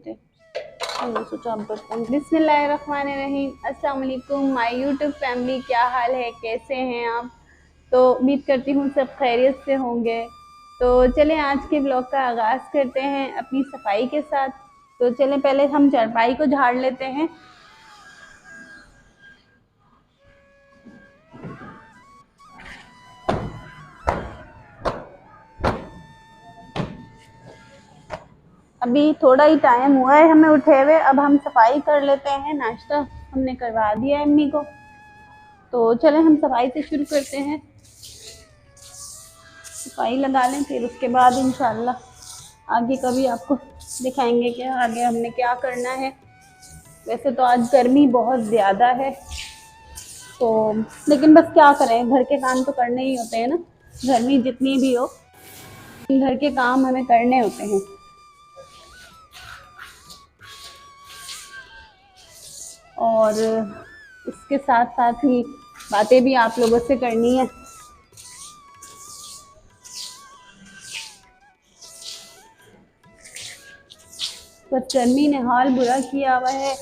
थे, हमने सोचा अब बर्तन। बिस्मिल्लाहिर्रहमानिर्रहीम, अस्सलाम वालेकुम माय यूट्यूब फैमिली, क्या हाल है, कैसे हैं आप? तो उम्मीद करती हूँ सब खैरियत से होंगे। तो चलें आज के ब्लॉग का आगाज़ करते हैं अपनी सफाई के साथ। तो चलें पहले हम चारपाई को झाड़ लेते हैं। अभी थोड़ा ही टाइम हुआ है हमें उठे हुए, अब हम सफाई कर लेते हैं। नाश्ता हमने करवा दिया है अम्मी को, तो चलें हम सफाई से शुरू करते हैं। सफाई लगा लें, फिर उसके बाद इंशाल्लाह आगे कभी आपको दिखाएंगे कि आगे हमने क्या करना है। वैसे तो आज गर्मी बहुत ज़्यादा है, तो लेकिन बस क्या करें, घर के काम तो करने ही होते हैं ना। गर्मी जितनी भी हो, घर के काम हमें करने होते हैं। और इसके साथ साथ ही बातें भी आप लोगों से करनी है। बस गर्मी ने हाल बुरा किया हुआ है,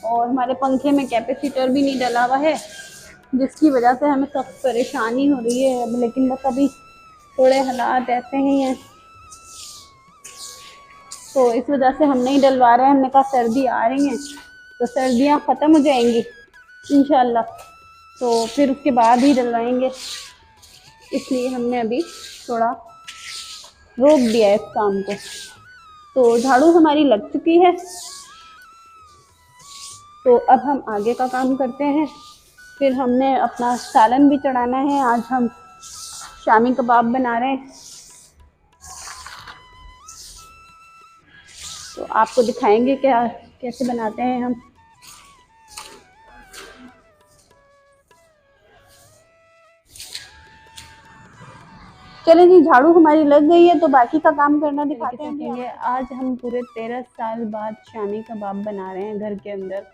और हमारे पंखे में कैपेसिटर भी नहीं डला हुआ है, जिसकी वजह से हमें सख्त परेशानी हो रही है। लेकिन बस अभी थोड़े हालात ऐसे ही हैं, तो इस वजह से हम नहीं डलवा रहे हैं। हमने कहा सर्दी आ रही हैं तो सर्दियां ख़त्म हो जाएंगी इंशाल्लाह, तो फिर उसके बाद ही डलवाएंगे। इसलिए हमने अभी थोड़ा रोक दिया है इस काम को। तो झाड़ू हमारी लग चुकी है, तो अब हम आगे का काम करते हैं। फिर हमने अपना सालन भी चढ़ाना है। आज हम शामी कबाब बना रहे हैं, तो आपको दिखाएंगे क्या कैसे बनाते हैं हम। चलें जी, झाड़ू हमारी लग गई है, तो बाकी का काम करना दिखाते हैं। आज हम पूरे 13 साल बाद शामी कबाब बना रहे हैं घर के अंदर।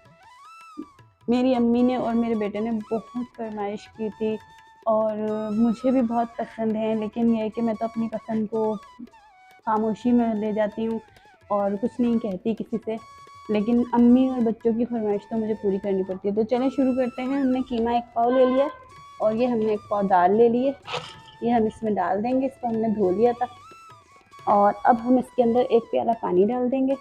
मेरी अम्मी ने और मेरे बेटे ने बहुत फरमाइश की थी, और मुझे भी बहुत पसंद है। लेकिन यह है कि मैं तो अपनी पसंद को खामोशी में ले जाती हूँ और कुछ नहीं कहती किसी से, लेकिन अम्मी और बच्चों की फरमाइश तो मुझे पूरी करनी पड़ती है। तो चलें शुरू करते हैं। हमने कीमा 1 पाव ले लिया, और ये हमने 1 पाव दाल ले लिए। ये हम इसमें डाल देंगे, इसको हमने धो लिया था। और अब हम इसके अंदर 1 प्याला पानी डाल देंगे।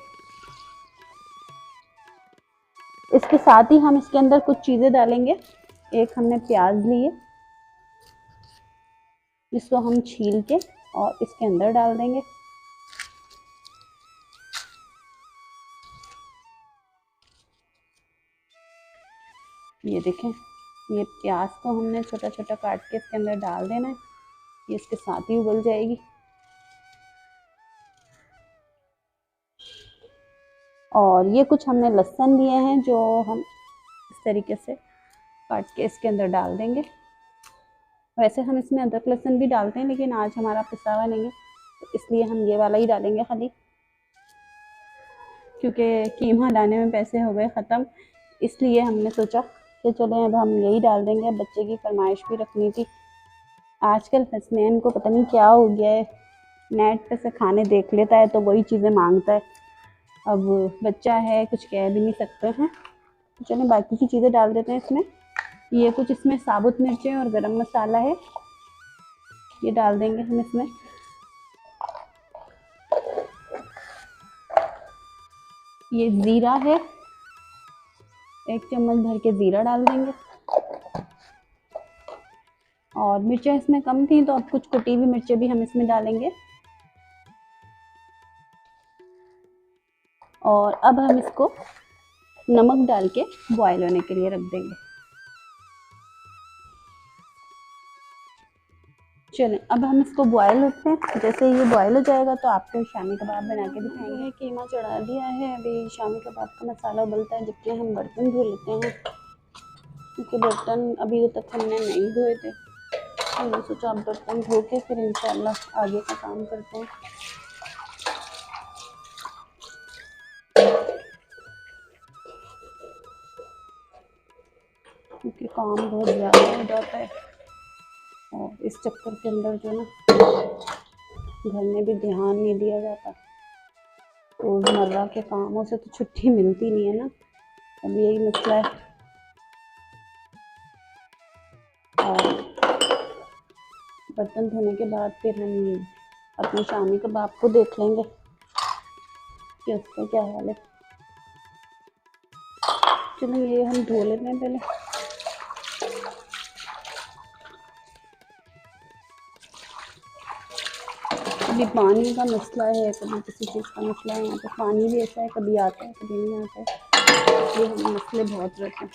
इसके साथ ही हम इसके अंदर कुछ चीज़ें डालेंगे। एक हमने प्याज लिए, जिसको हम छील के और इसके अंदर डाल देंगे। ये देखें, ये प्याज को हमने छोटा छोटा काट के इसके अंदर डाल देना है। ये इसके साथ ही उबल जाएगी। और ये कुछ हमने लहसुन लिए हैं, जो हम इस तरीके से काट के इसके अंदर डाल देंगे। वैसे हम इसमें अदरक लहसुन भी डालते हैं, लेकिन आज हमारा पिसा हुआ नहीं है, तो इसलिए हम ये वाला ही डालेंगे खाली, क्योंकि कीमा लाने में पैसे हो गए ख़त्म। इसलिए हमने सोचा कि चलें अब हम यही डाल देंगे। अब बच्चे की फरमाइश भी रखनी थी। आजकल हसनैन को पता नहीं क्या हो गया है, नेट पे से खाने देख लेता है तो वही चीज़ें मांगता है। अब बच्चा है, कुछ कह भी नहीं सकते हैं। तो चलें बाकी की चीज़ें डाल देते हैं इसमें। ये कुछ इसमें साबुत मिर्चें और गरम मसाला है, ये डाल देंगे हम इसमें। ये ज़ीरा है, 1 चम्मच भर के ज़ीरा डाल देंगे। और मिर्चें इसमें कम थी, तो अब कुछ कुटी हुई मिर्चें भी हम इसमें डालेंगे। और अब हम इसको नमक डाल के बॉयल होने के लिए रख देंगे। चलें अब हम इसको बॉयल रखते हैं। जैसे ये बॉयल हो जाएगा तो आपको शामी कबाब बना के दिखाएंगे। कीमा चढ़ा दिया है, अभी शामी कबाब का मसाला उबलता है, जितने हम बर्तन धो लेते हैं, क्योंकि बर्तन अभी तक हमने नहीं धोए थे। हमने सोचा अब बर्तन धो के फिर इंशाल्लाह आगे का काम करते हैं। क्योंकि काम बहुत ज़्यादा हो जाता है, और इस चक्कर के अंदर जो ना घर में भी ध्यान नहीं दिया जाता, रोज़मर्रा के कामों से तो छुट्टी मिलती नहीं है ना, अब यही मसला है। और बर्तन धोने के बाद फिर हम अपने शामी कबाब को देख लेंगे कि उसका क्या हाल है। चलो ये हम धो लेते हैं पहले। कभी पानी का मसला है, कभी किसी चीज़ का मसला है। यहाँ पे पानी भी ऐसा है, कभी आता है कभी नहीं आता है, ये हमें मसले बहुत रहते हैं।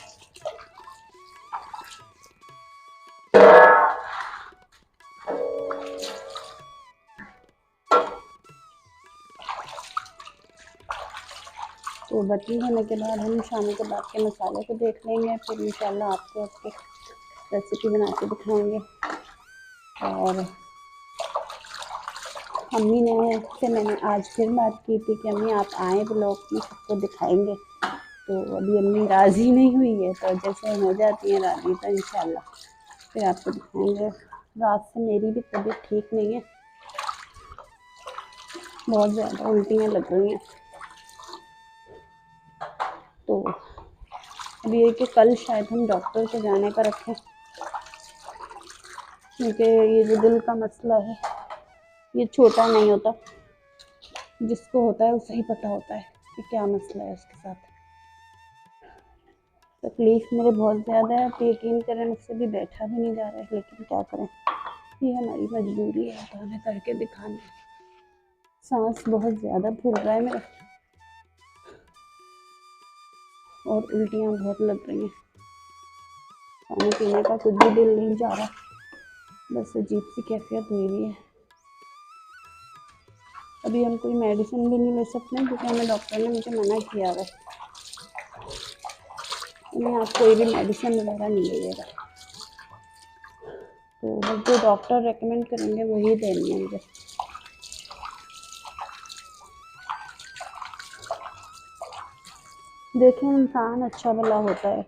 तो बर्तन धोने के बाद हम शामी कबाब के मसाले को देख लेंगे, फिर इंशाल्लाह आपको आपकी रेसिपी बना के दिखाएंगे। और अम्मी ने से मैंने आज फिर बात की थी कि अम्मी आप आए ब्लॉग में सबको दिखाएंगे, तो अभी अम्मी राज़ी नहीं हुई है, तो जैसे हो जाती है राज़ी तो इंशाल्लाह फिर आपको दिखाएंगे। रात से मेरी भी तबीयत ठीक नहीं है, बहुत ज़्यादा उल्टियाँ लग रही हैं। तो अभी ये कि कल शायद हम डॉक्टर को जाने का रखें, क्योंकि ये जो दिल का मसला है ये छोटा नहीं होता, जिसको होता है उसे ही पता होता है कि क्या मसला है उसके साथ। तकलीफ़ मेरे बहुत ज़्यादा है, तो यकीन करें मुझसे भी बैठा भी नहीं जा रहा है, लेकिन क्या करें, ये हमारी मजबूरी है, तो हमें करके दिखाना है। सांस बहुत ज़्यादा फूल रहा है मेरा और उल्टियाँ बहुत लग रही हैं, खाने पीने का कुछ भी दिल नहीं जा रहा, बस अजीब सी कैफियत हुई हुई है। अभी हम कोई मेडिसिन भी नहीं ले सकते क्योंकि हमें डॉक्टर ने मुझे मना किया है, उन्हें आप कोई भी मेडिसिन वगैरह नहीं लीजिएगा, तो बस जो डॉक्टर रेकमेंड करेंगे वही देनी है मुझे। देखें इंसान अच्छा भला होता है,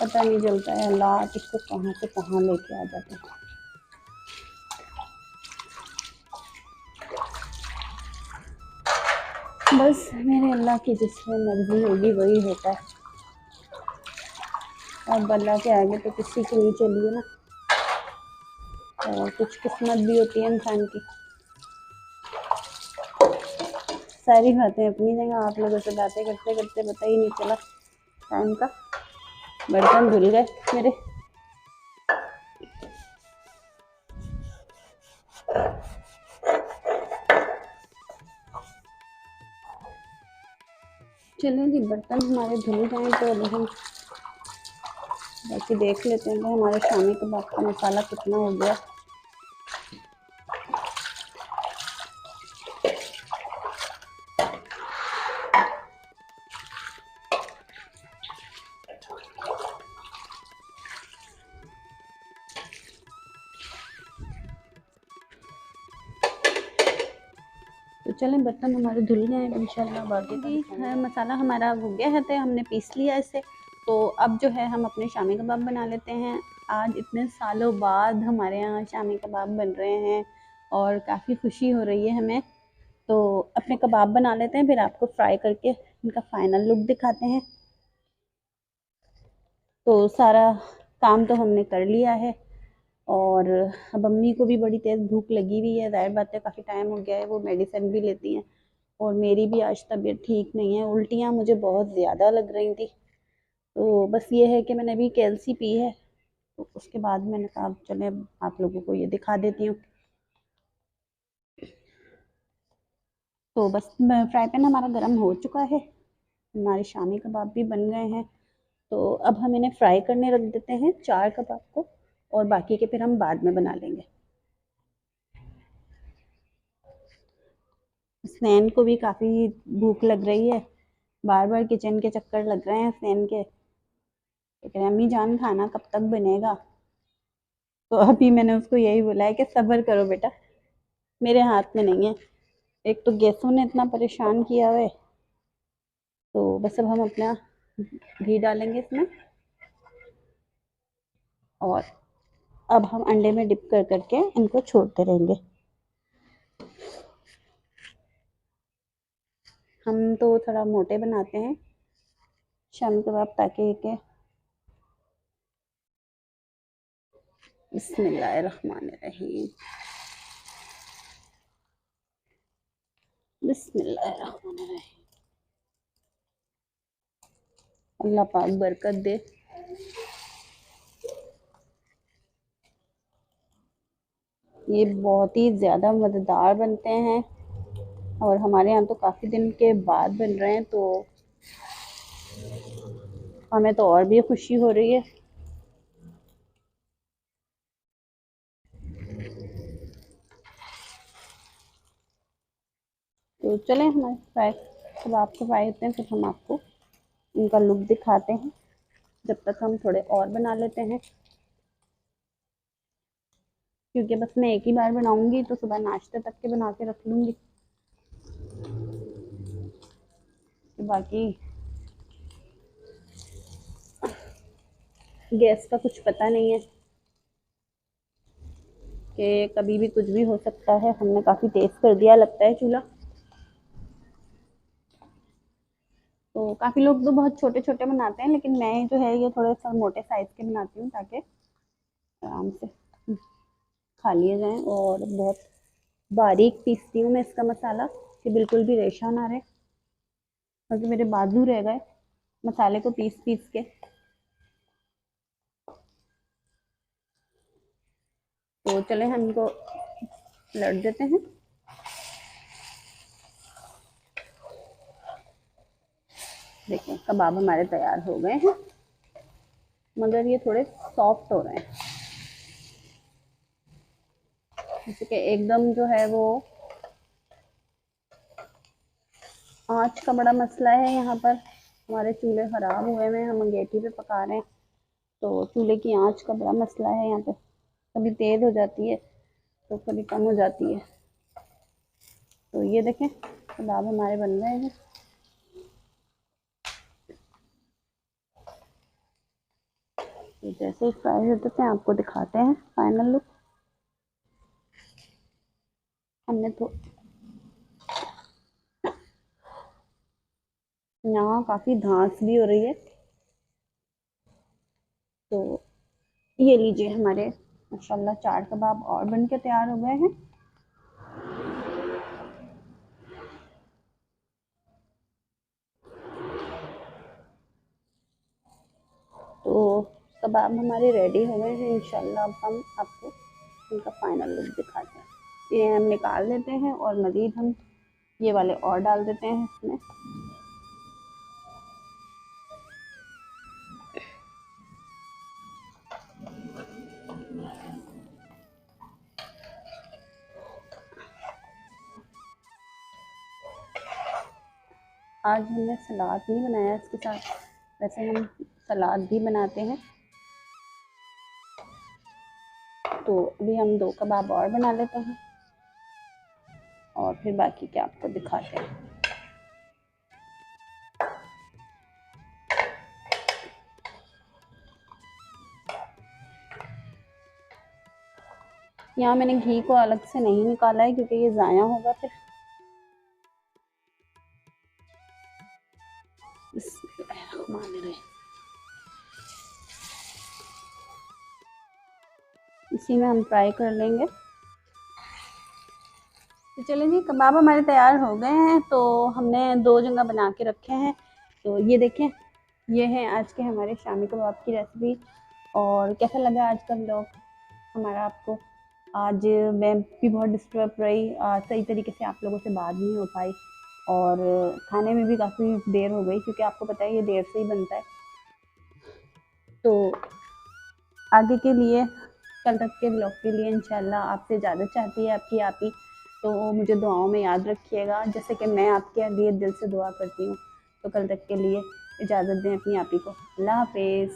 पता नहीं चलता है अल्लाह किसको कहाँ से कहाँ लेके आ जाता है। बस मेरे अल्लाह की जिसमें मर्जी होगी वही होता है, अब अल्लाह के आगे तो किसी की नहीं चलिए ना, और कुछ किस्मत भी होती है इंसान की। सारी बातें अपनी जगह, आप लोगों से बातें करते करते पता ही नहीं चला टाइम का, बर्तन धुल गए मेरे। चलें जी, बर्तन हमारे धुल गए तो अभी हम बाकी देख लेते हैं कि हमारे शामी कबाब का मसाला कितना हो गया। तो चलें बर्तन हमारे धुल गए हैं, इंशाल्लाह बाकी जी मसाला हमारा हो गया है, तो हमने पीस लिया इसे। तो अब जो है हम अपने शामी कबाब बना लेते हैं। आज इतने सालों बाद हमारे यहाँ शामी कबाब बन रहे हैं और काफ़ी खुशी हो रही है हमें। तो अपने कबाब बना लेते हैं, फिर आपको फ्राई करके इनका फाइनल लुक दिखाते हैं। तो सारा काम तो हमने कर लिया है और अब अम्मी को भी बड़ी तेज़ भूख लगी हुई है, ज़ाहिर बात है काफ़ी टाइम हो गया है, वो मेडिसिन भी लेती हैं और मेरी भी आज तबीयत ठीक नहीं है, उल्टियाँ मुझे बहुत ज़्यादा लग रही थी। तो बस ये है कि मैंने अभी कैल्सी पी है, तो उसके बाद मैंने कहा चले आप लोगों को ये दिखा देती हूँ। तो बस फ्राई पैन हमारा गर्म हो चुका है, हमारे शामी कबाब भी बन गए हैं। तो अब हम इन्हें फ्राई करने रख देते हैं 4 कबाब को, और बाकी के फिर हम बाद में बना लेंगे। स्नैन को भी काफ़ी भूख लग रही है, बार बार किचन के चक्कर लग रहे हैं स्नैन के, लेकिन अम्मी जान खाना कब तक बनेगा। तो अभी मैंने उसको यही बोला है कि सब्र करो बेटा, मेरे हाथ में नहीं है, एक तो गैसों ने इतना परेशान किया हुआ है। तो बस अब हम अपना घी डालेंगे इसमें और अब हम अंडे में डिप कर करके इनको छोड़ते रहेंगे। हम तो थोड़ा मोटे बनाते हैं शामी कबाब ताकि के बिस्मिल्लाहिर्रहमानिर्रहीम बिस्मिल्लाहिर्रहमानिर्रहीम। अल्लाह पाक बरकत दे। ये बहुत ही ज़्यादा मज़ेदार बनते हैं और हमारे यहाँ तो काफ़ी दिन के बाद बन रहे हैं, तो हमें तो और भी खुशी हो रही है। तो चलें हमारे फ्राई कबाब को फ्राई होते हैं, फिर हम आपको इनका लुक दिखाते हैं। जब तक हम थोड़े और बना लेते हैं, क्योंकि बस मैं एक ही बार बनाऊंगी तो सुबह नाश्ते तक के बना के रख लूँगी, बाकी गैस का कुछ पता नहीं है कि कभी भी कुछ भी हो सकता है। हमने काफ़ी तेज़ कर दिया लगता है चूल्हा। तो काफ़ी लोग तो बहुत छोटे छोटे बनाते हैं, लेकिन मैं जो है ये थोड़े सा मोटे साइज़ के बनाती हूँ ताकि आराम से खा लिए जाएँ। और बहुत बारीक पीसती हूँ मैं इसका मसाला कि बिल्कुल भी रेशा ना रहे, क्योंकि मेरे बाजू रह गए मसाले को पीस पीस के। तो चले हम इनको लड़ देते हैं। देखिए कबाब हमारे तैयार हो गए हैं, मगर ये थोड़े सॉफ्ट हो रहे हैं, जैसे कि एकदम जो है वो आँच का बड़ा मसला है यहाँ पर। हमारे चूल्हे ख़राब हुए हैं, हम अंगीठी पे पका रहे हैं, तो चूल्हे की आँच का बड़ा मसला है यहाँ पे। कभी तेज़ हो जाती है तो कभी कम हो जाती है। तो ये देखें कबाब हमारे बन रहे हैं। तो जैसे ही फ्राई होते थे आपको दिखाते हैं फाइनल लुक। हमने तो यहाँ काफ़ी घास भी हो रही है, तो ये लीजिए हमारे माशाल्लाह 4 कबाब और बन के तैयार हो गए हैं। तो कबाब हमारे रेडी हो गए हैं। इंशाल्लाह अब हम आपको इनका फाइनल लुक दिखाते हैं। ये हम निकाल लेते हैं और मज़ीद हम ये वाले और डाल देते हैं इसमें। आज हमने सलाद नहीं बनाया इसके साथ, वैसे हम सलाद भी बनाते हैं। तो अभी हम 2 कबाब और बना लेते हैं और फिर बाकी के आपको दिखाते हैं। यहाँ मैंने घी को अलग से नहीं निकाला है क्योंकि ये ज़ाया होगा फिर। इसी में हम फ्राई कर लेंगे। तो चलिए जी कबाब हमारे तैयार हो गए हैं। तो हमने 2 जगह बना के रखे हैं। तो ये देखें, ये है आज के हमारे शामी कबाब की रेसिपी। और कैसा लगा आज का व्लॉग हमारा आपको? आज मैं भी बहुत डिस्टर्ब रही, सही तरीके से आप लोगों से बात नहीं हो पाई और खाने में भी काफ़ी देर हो गई, क्योंकि आपको पता है ये देर से ही बनता है। तो आगे के लिए, कल तक के ब्लॉग के लिए इंशाल्लाह आपसे इजाज़त चाहती है आपकी आप ही। तो मुझे दुआओं में याद रखिएगा, जैसे कि मैं आपके लिए दिल से दुआ करती हूँ। तो कल तक के लिए इजाज़त दें अपनी आप ही को। अल्लाह हाफ़िज़।